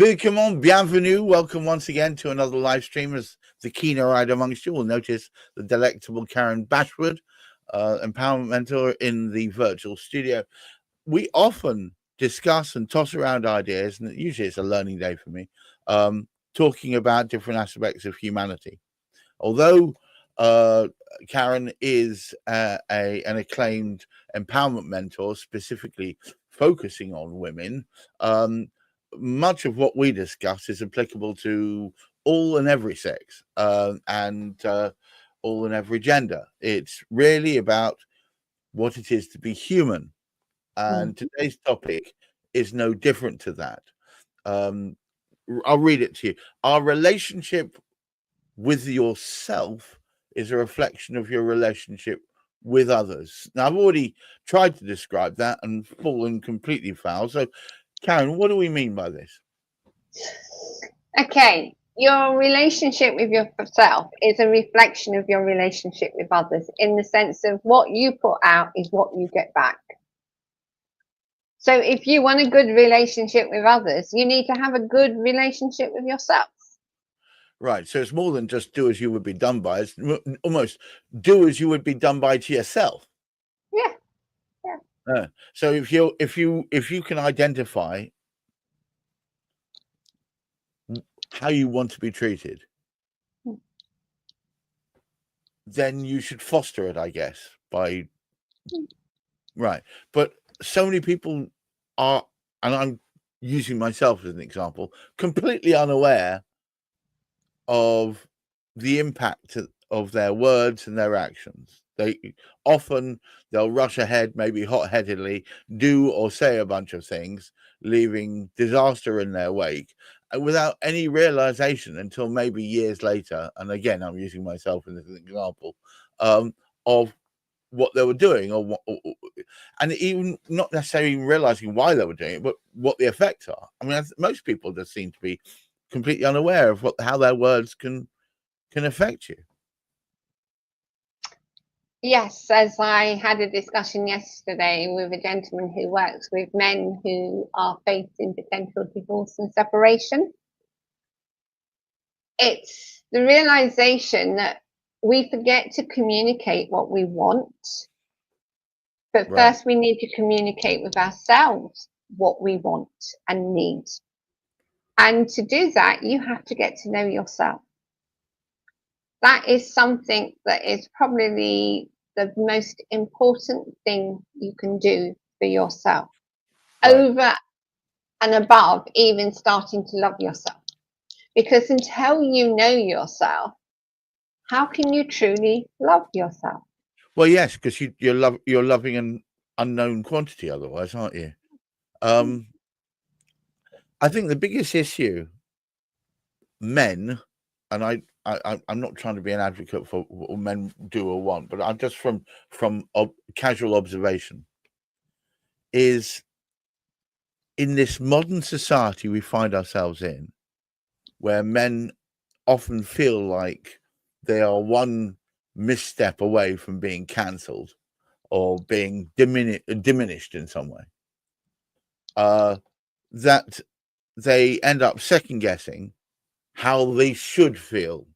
Salut, comment, bienvenue. Welcome once again to another live stream. As the keener eyed amongst you will notice the delectable Karen Bashford, empowerment mentor in the virtual studio. We often discuss and toss around ideas, and usually it's a learning day for me, talking about different aspects of humanity. Although Karen is an acclaimed empowerment mentor, specifically focusing on women, much of what we discuss is applicable to all and every sex and all and every gender. It's really about what it is to be human. And today's topic is no different to that. I'll read it to you. Our relationship with yourself is a reflection of your relationship with others. Now, I've already tried to describe that and fallen completely foul. So, Karen, what do we mean by this? Okay, your relationship with yourself is a reflection of your relationship with others, in the sense of what you put out is what you get back. So if you want a good relationship with others, you need to have a good relationship with yourself. Right. So it's more than just do as you would be done by. It's almost do as you would be done by to yourself. Yeah. So if you can identify how you want to be treated, then you should foster it, I guess, by right. But so many people are, and I'm using myself as an example, completely unaware of the impact of their words and their actions. They'll rush ahead, maybe hot-headedly, do or say a bunch of things, leaving disaster in their wake without any realization until maybe years later. And again, I'm using myself as an example of what they were doing, and even not necessarily even realizing why they were doing it, but what the effects are. I mean, most people just seem to be completely unaware of how their words can affect you. Yes, as I had a discussion yesterday with a gentleman who works with men who are facing potential divorce and separation. It's the realization that we forget to communicate what we want, but first we need to communicate with ourselves what we want and need. And to do that, you have to get to know yourself. That is something that is probably the most important thing you can do for yourself, over and above even starting to love yourself. Because until you know yourself, how can you truly love yourself? Well, yes, because you're loving an unknown quantity otherwise, aren't you? I think the biggest issue, men, and I'm not trying to be an advocate for what men do or want, but I'm just from casual observation, is in this modern society we find ourselves in, where men often feel like they are one misstep away from being cancelled or being diminished in some way, that they end up second guessing how they should feel.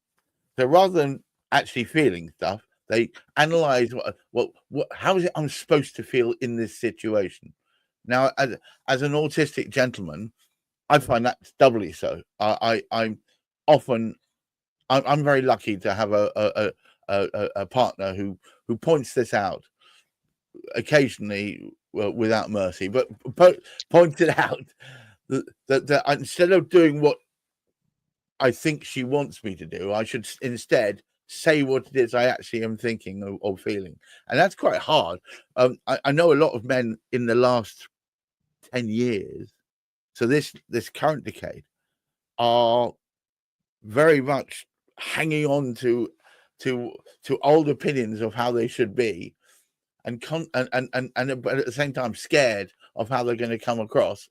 So rather than actually feeling stuff, they analyze how is it I'm supposed to feel in this situation. Now, as an autistic gentleman, I find that doubly so. I'm very lucky to have a partner who points this out occasionally, without mercy, but pointed out that instead of doing what I think she wants me to do, I should instead say what it is I actually am thinking or feeling. And that's quite hard. I know a lot of men in the last 10 years, so this current decade, are very much hanging on to old opinions of how they should be, and but at the same time scared of how they're going to come across.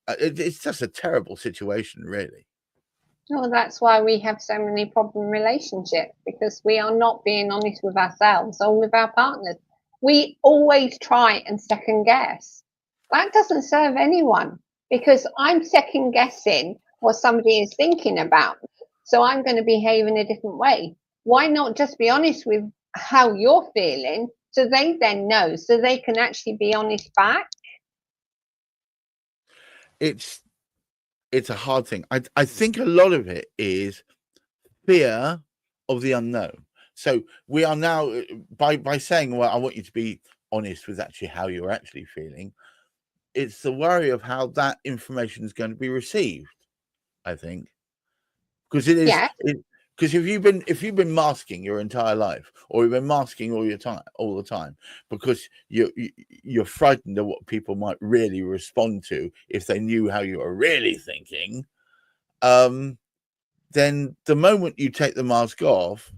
It's just a terrible situation, really. Well, that's why we have so many problem relationships, because we are not being honest with ourselves or with our partners. We always try and second guess. That doesn't serve anyone, because I'm second guessing what somebody is thinking about. So I'm going to behave in a different way. Why not just be honest with how you're feeling, so they then know, so they can actually be honest back? It's a hard thing. I think a lot of it is fear of the unknown. So we are now, by saying, well, I want you to be honest with actually how you're actually feeling, it's the worry of how that information is going to be received, I think. Because it is, Yeah. because if you've been masking your entire life, or you've been masking all the time, because you're frightened of what people might really respond to if they knew how you are really thinking, then the moment you take the mask off,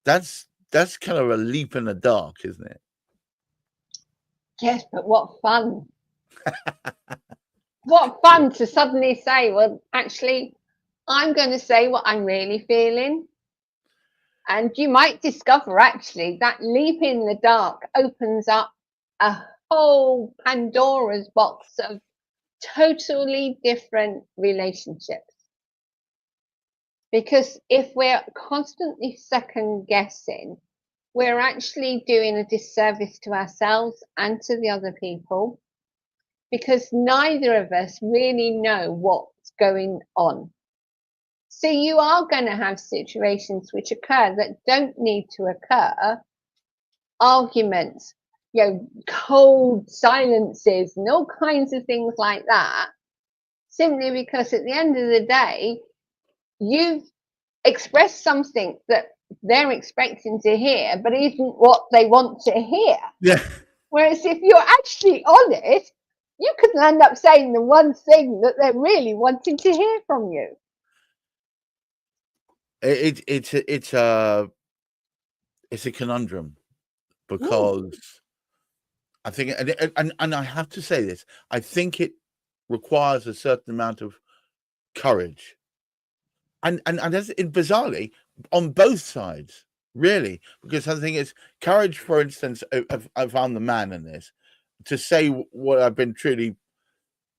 that's kind of a leap in the dark, isn't it? Yes, but what fun. What fun to suddenly say, well, actually, I'm going to say what I'm really feeling. And you might discover actually that leap in the dark opens up a whole Pandora's box of totally different relationships. Because if we're constantly second guessing, we're actually doing a disservice to ourselves and to the other people, because neither of us really know what's going on. So you are going to have situations which occur that don't need to occur, arguments, cold silences and all kinds of things like that, simply because at the end of the day, you've expressed something that they're expecting to hear, but isn't what they want to hear. Yeah. Whereas if you're actually honest, you could end up saying the one thing that they're really wanting to hear from you. It's a conundrum, because I think, and I have to say this, I think it requires a certain amount of courage, and bizarrely on both sides, really, because I think it's courage. For instance, I found the man in this to say what I've been truly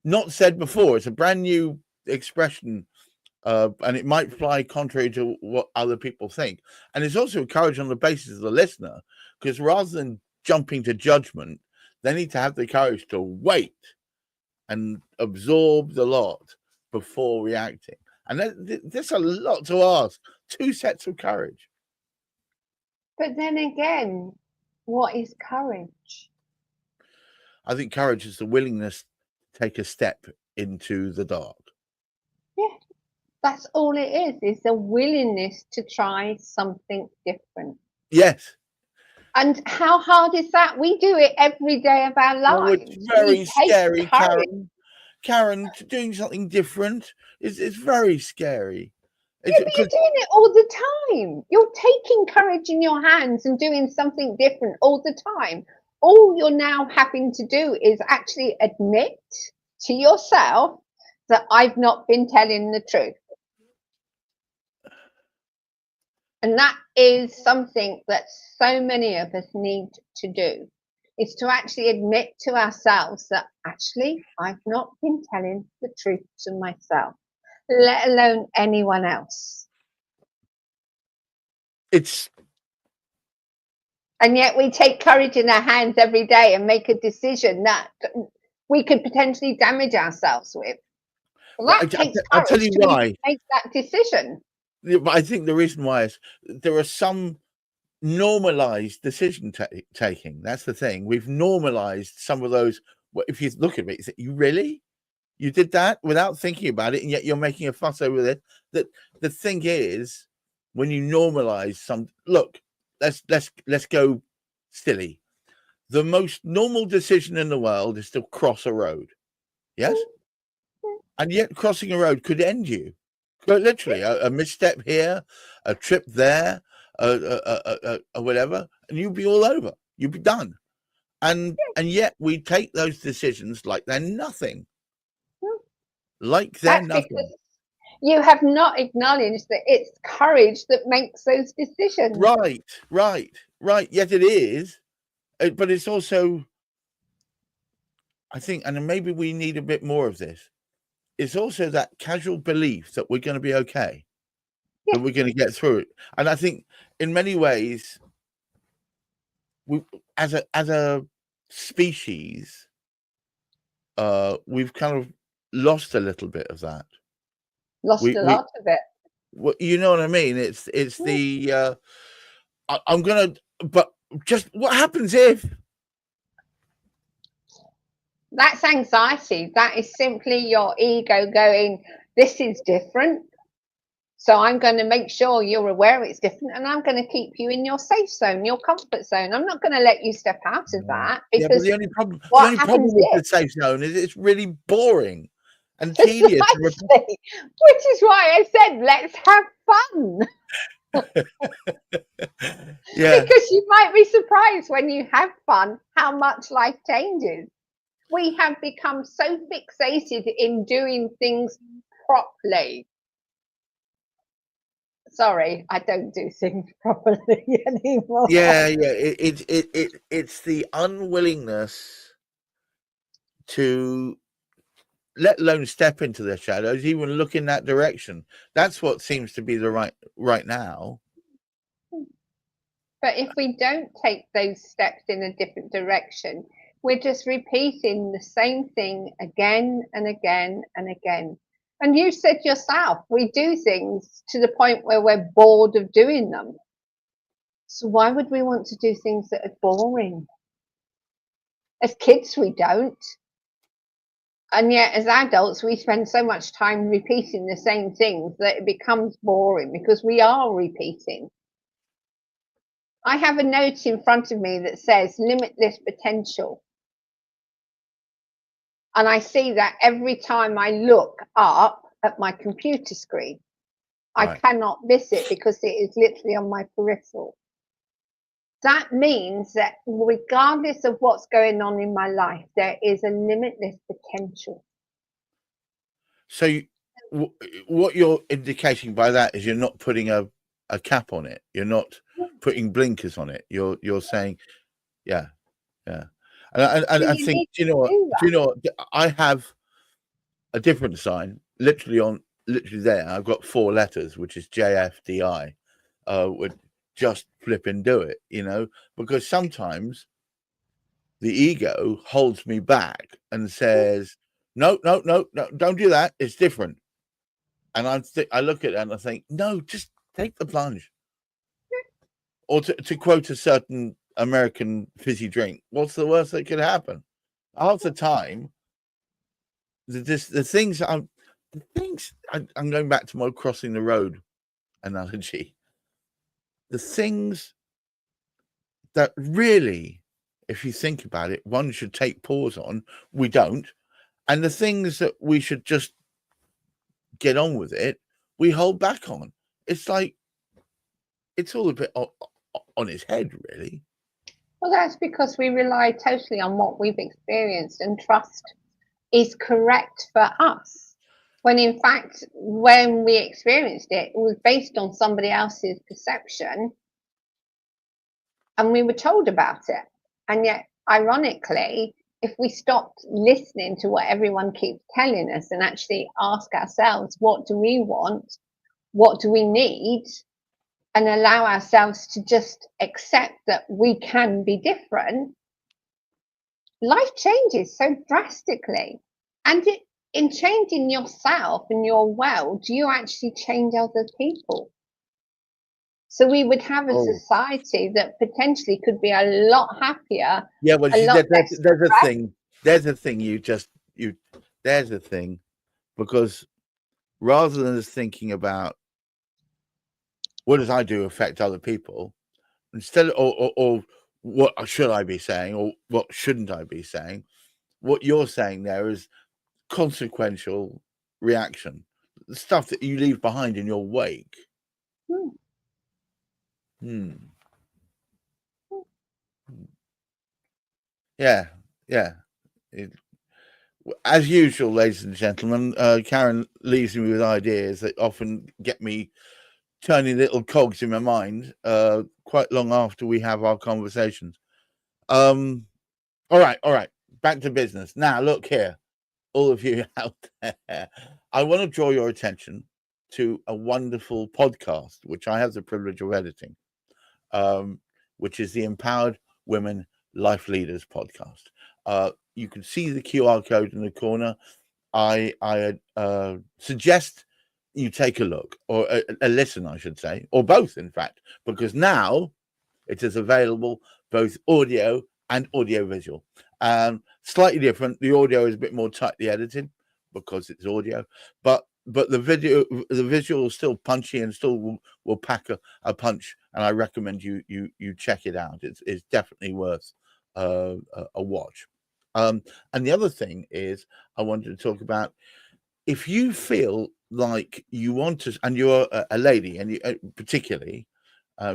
not said before. It's a brand new expression, and it might fly contrary to what other people think. And it's also courage on the basis of the listener, because rather than jumping to judgment, they need to have the courage to wait and absorb the lot before reacting. And that's a lot to ask. 2 sets of courage. But then again, what is courage? I think courage is the willingness to take a step into the dark. Yeah, that's all it is a willingness to try something different. Yes. And how hard is that? We do it every day of our lives. It's very scary, Karen, doing something different is very scary. Yeah, but you're doing it all the time. You're taking courage in your hands and doing something different all the time. All you're now having to do is actually admit to yourself that I've not been telling the truth. And that is something that so many of us need to do, is to actually admit to ourselves that actually I've not been telling the truth to myself, let alone anyone else. And yet we take courage in our hands every day and make a decision that we could potentially damage ourselves with. Well, that takes courage. I'll tell you why. Make that decision. But I think the reason why is there are some normalized decision taking. That's the thing. We've normalized some of those. If you look at it, you say, you really? You did that without thinking about it, and yet you're making a fuss over it. That the thing is, when you normalize some, look, let's go silly. The most normal decision in the world is to cross a road. Yes? And yet crossing a road could end you. Literally, a misstep here, a trip there, whatever, and you'd be all over. You'd be done. And yet we take those decisions like they're nothing. Like they're nothing. You have not acknowledged that it's courage that makes those decisions. Right. Yet it is. But it's also, I think, and maybe we need a bit more of this. it's also that casual belief that we're going to be okay, Yeah. that we're going to get through it. And I think in many ways, we, as a species, we've kind of lost a little bit of that. Lost a lot of it. Well, you know what I mean? It's the I'm gonna, but just what happens if? That's anxiety. That is simply your ego going, this is different. So I'm going to make sure you're aware it's different, and I'm going to keep you in your safe zone, your comfort zone. I'm not going to let you step out of that, because but the only problem with the safe zone is it's really boring and tedious. Which is why I said, let's have fun. Yeah. Because you might be surprised when you have fun how much life changes. We have become so fixated in doing things properly. Sorry, I don't do things properly anymore. Yeah. It's the unwillingness to, let alone step into the shadows, even look in that direction. That's what seems to be the right now. But if we don't take those steps in a different direction, we're just repeating the same thing again and again and again. And you said yourself, we do things to the point where we're bored of doing them. So why would we want to do things that are boring? As kids, we don't. And yet, as adults, we spend so much time repeating the same things that it becomes boring, because we are repeating. I have a note in front of me that says limitless potential. And I see that every time I look up at my computer screen. Right. I cannot miss it because it is literally on my peripheral. That means that regardless of what's going on in my life, there is a limitless potential. So what you're indicating by that is you're not putting a cap on it. You're not putting blinkers on it. You're saying, yeah. And I think, do you know what? I have a different sign literally there. I've got 4 letters, which is JFDI. Would just flip and do it, because sometimes the ego holds me back and says, no, don't do that. It's different. And I look at it and I think, no, just take the plunge. Or to quote a certain American fizzy drink, what's the worst that could happen? Half the time, the things I'm going back to my crossing the road analogy. The things that really, if you think about it, one should take pause on, we don't. And the things that we should just get on with it, we hold back on. It's like, it's all a bit on its head, really. Well, that's because we rely totally on what we've experienced and trust is correct for us. When in fact, when we experienced it, it was based on somebody else's perception and we were told about it. And yet, ironically, if we stopped listening to what everyone keeps telling us and actually ask ourselves, what do we want? What do we need? And allow ourselves to just accept that we can be different, life changes so drastically. And in changing yourself and your world, you actually change other people. So we would have a society that potentially could be a lot happier. Yeah, well, there's a thing. There's a thing, because rather than just thinking about what does I do affect other people, instead, or what should I be saying, or what shouldn't I be saying, what you're saying there is consequential reaction, the stuff that you leave behind in your wake. Yeah. As usual, ladies and gentlemen, Karen leaves me with ideas that often get me turning little cogs in my mind quite long after we have our conversations. All right. Back to business. Now, look here. all of you out there, I want to draw your attention to a wonderful podcast, which I have the privilege of editing, which is the Empowered Women Life Leaders podcast. You can see the QR code in the corner. I suggest you take a look, or a listen, I should say, or both, in fact, because now it is available both audio and audiovisual. Slightly different. The audio is a bit more tightly edited because it's audio, but the visual is still punchy and still will pack a punch. And I recommend you check it out. It's definitely worth a watch. And the other thing is, I wanted to talk about, if you feel like you want to, and you're a lady, and you particularly,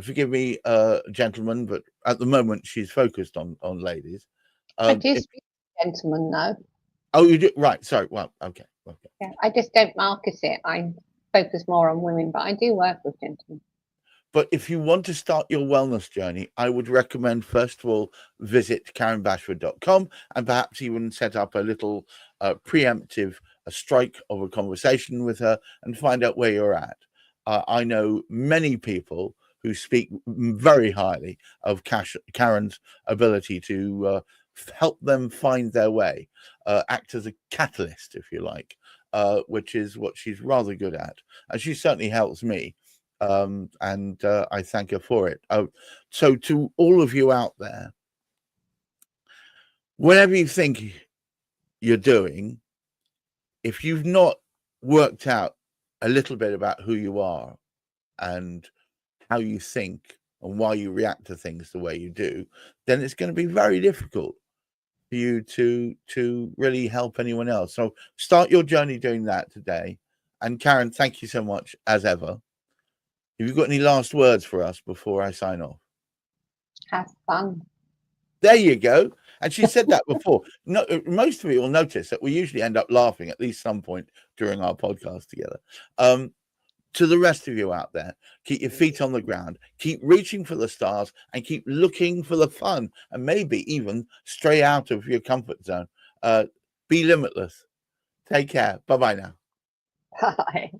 forgive me, gentlemen, but at the moment she's focused on ladies. I do speak to gentlemen, though. Oh, you do? Right. Sorry. Well, okay. Yeah, I just don't market it. I focus more on women, but I do work with gentlemen. But if you want to start your wellness journey, I would recommend, first of all, visit KarenBashford.com and perhaps even set up a little preemptive strike of a conversation with her and find out where you're at. I know many people who speak very highly of Karen's ability to help them find their way, act as a catalyst, if you like, which is what she's rather good at. And she certainly helps me. And I thank her for it. So to all of you out there, whatever you think you're doing, if you've not worked out a little bit about who you are and how you think and why you react to things the way you do, then it's going to be very difficult for you to really help anyone else. So start your journey doing that today. And Karen, thank you so much as ever. Have you got any last words for us before I sign off? Have fun. There you go. And she said that before. No, most of you will notice that we usually end up laughing at least some point during our podcast together. To the rest of you out there, keep your feet on the ground, keep reaching for the stars, and keep looking for the fun, and maybe even stray out of your comfort zone. Be limitless. Take care. Bye-bye now. Bye.